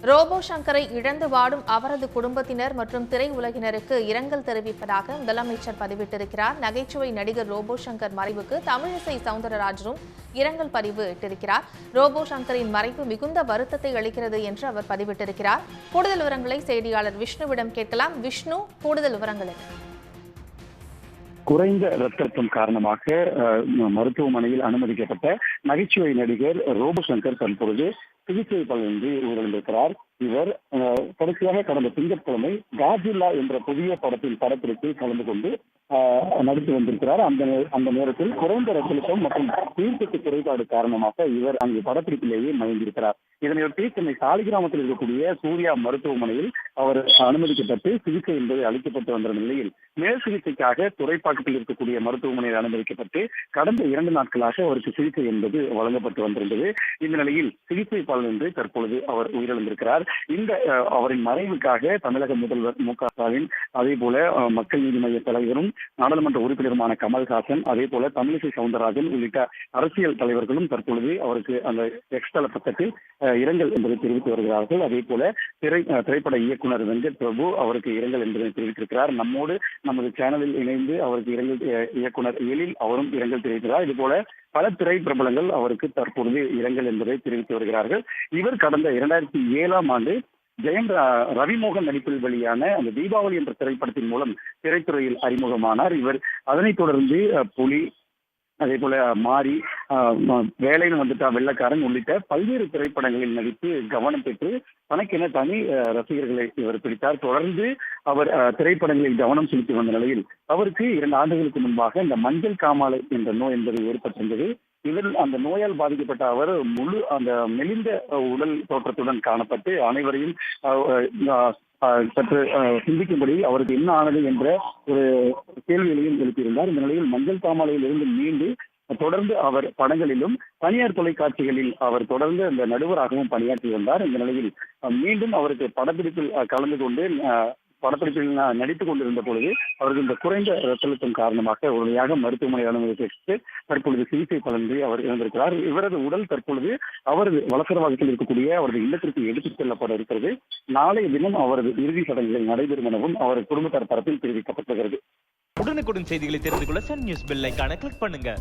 Robot சங்கரை இழந்து வாடும் அவரது குடும்பத்தினர் மற்றும் திரையுலகினருக்கு இரங்கல் தெரிவிப்பதாக முதலமைச்சர் பதிவிட்டிருக்கிறார். நகைச்சுவை நடிகர் ரோபோ சங்கர் மறைவுக்கு தமிழிசை சவுந்தரராஜனும் இரங்கல் பதிவு இட்டிருக்கிறார். ரோபோ சங்கரின் மறைவு மிகுந்த வருத்தத்தை அளிக்கிறது என்று அவர் பதிவிட்டிருக்கிறார். கூடுதல் விவரங்களை செய்தியாளர் விஷ்ணுவிடம் கேட்கலாம். விஷ்ணு, கூடுதல் விவரங்கள் என்ன? குறைந்த ரத்த அழுத்தம் காரணமாக மருத்துவமனையில் அனுமதிக்கப்பட்ட நகைச்சுவை நடிகர் ரோபோ சங்கர் தற்பொழுது சிகிச்சை பலனின்றி உயிரிழந்திருக்கிறார். இவர் கடைசியாக கடந்த திங்கட்கிழமை காஜில்லா என்ற புதிய படத்தின் படப்பிடிப்பில் கலந்து கொண்டு நடித்து வந்திருக்கிறார். அந்த நேரத்தில் குறைந்த ரத்த அழுத்தம் மற்றும் தீர்க்கத்து குறைபாடு காரணமாக இவர் அங்கு படப்பிடிப்பிலேயே மறைந்திருக்கிறார். இதனையொட்டி சென்னை சாலிகிராமத்தில் இருக்கக்கூடிய சூர்யா மருத்துவமனையில் அவர் அனுமதிக்கப்பட்டு சிகிச்சை என்பது அளிக்கப்பட்டு வந்த நிலையில் மேல் சிகிச்சைக்காக துறைப்பாக்கத்தில் இருக்கக்கூடிய மருத்துவமனையில் அனுமதிக்கப்பட்டு கடந்த 2 நாட்களாக அவருக்கு சிகிச்சை என்பது வழங்கப்பட்டு வந்திருந்தது. இந்த நிலையில் சிகிச்சை பலனின்றி தற்பொழுது அவர் உயிரிழந்திருக்கிறார். இந்த அவரின் மறைவுக்காக தமிழக முதல்வர் மு.க. ஸ்டாலின், அதே போல மக்கள் நீதி மய்ய தலைவரும் நாடாளுமன்ற உறுப்பினருமான கமல்ஹாசன், அதே போல தமிழிசை சவுந்தரராஜன் உள்ளிட்ட அரசியல் தலைவர்களும் தற்பொழுது அவருக்கு அந்த எக்ஸ்தல பக்கத்தில் இரங்கல் என்பதை தெரிவித்து வருகிறார்கள். அதே போல திரைப்பட இயக்குனர் வெங்கட் பிரபு அவருக்கு இரங்கல் என்பதை தெரிவித்திருக்கிறார். நம்மோடு நமது சேனலில் இணைந்து அவருக்கு இரங்கல் இயக்குனர் எழில் அவரும் இரங்கல் தெரிவிக்கிறார். இது போல பல திரைப்பிரபலங்கள் அவருக்கு தற்பொழுது இரங்கல் என்பதை தெரிவித்து வருகிறார்கள். இவர் கடந்த 2007ஆம் ஆண்டு ஜெயம் ரவிமோகன் நடிப்பில் வெளியான அந்த தீபாவளி என்ற திரைப்படத்தின் மூலம் திரைத்துறையில் அறிமுகமானார். இவர் அதனைத் தொடர்ந்து புலி, அதே போல மாரி, வேலைன்னு வந்துட்டா வெள்ளக்காரன் உள்ளிட்ட பல்வேறு திரைப்படங்களில் நடித்து கவனம் பெற்று தனக்கென தனி ரசிகர்களை இவர் பிடித்தார். தொடர்ந்து அவர் திரைப்படங்களில் கவனம் செலுத்தி வந்த நிலையில் அவருக்கு 2 ஆண்டுகளுக்கு முன்பாக இந்த மஞ்சள் காமாலை என்ற நோய் என்பது ஏற்பட்டிருந்தது. இதில் அந்த நோயால் பாதிக்கப்பட்ட அவர் அந்த மெலிந்த உடல் தோற்றத்துடன் காணப்பட்டு அனைவரையும் சற்று சிந்திக்கும்படி அவருக்கு என்ன ஆனது என்ற ஒரு கேள்விகளையும் எழுப்பியிருந்தார். இந்த நிலையில் மஞ்சள் காமாலையில் இருந்து மீண்டு தொடர்ந்து அவர் படங்களிலும் தனியார் தொலைக்காட்சிகளில் அவர் தொடர்ந்து அந்த நடுவராகவும் பணியாற்றி வந்தார். இந்த நிலையில் மீண்டும் அவருக்கு படப்பிடிப்பில் கலந்து கொண்டு படப்பிடிப்பில் நடித்துக் கொண்டிருந்த பொழுது அவருக்கு இந்த குறைந்த ரத்த அழுத்தம் காரணமாக உடனடியாக மருத்துவமனை அனுமதித்து தற்பொழுது சிகிச்சை பலனின்றி அவர் இறந்திருக்கிறார். இவரது உடல் தற்பொழுது அவரது வலசரவாகத்தில் இருக்கக்கூடிய அவரது இல்லத்திற்கு எடுத்துச் செல்லப்பட இருக்கிறது. நாளைய தினம் அவரது இறுதி சடங்குகள் நடைபெறும் எனவும் அவரது குடும்பத்தார் தரப்பில் தெரிவிக்கப்பட்டிருக்கிறது. உடனுக்குடன் செய்திகளை தெரிந்து கொள்ள சன் நியூஸ் பெல் ஐகானை கிளிக் பண்ணுங்க.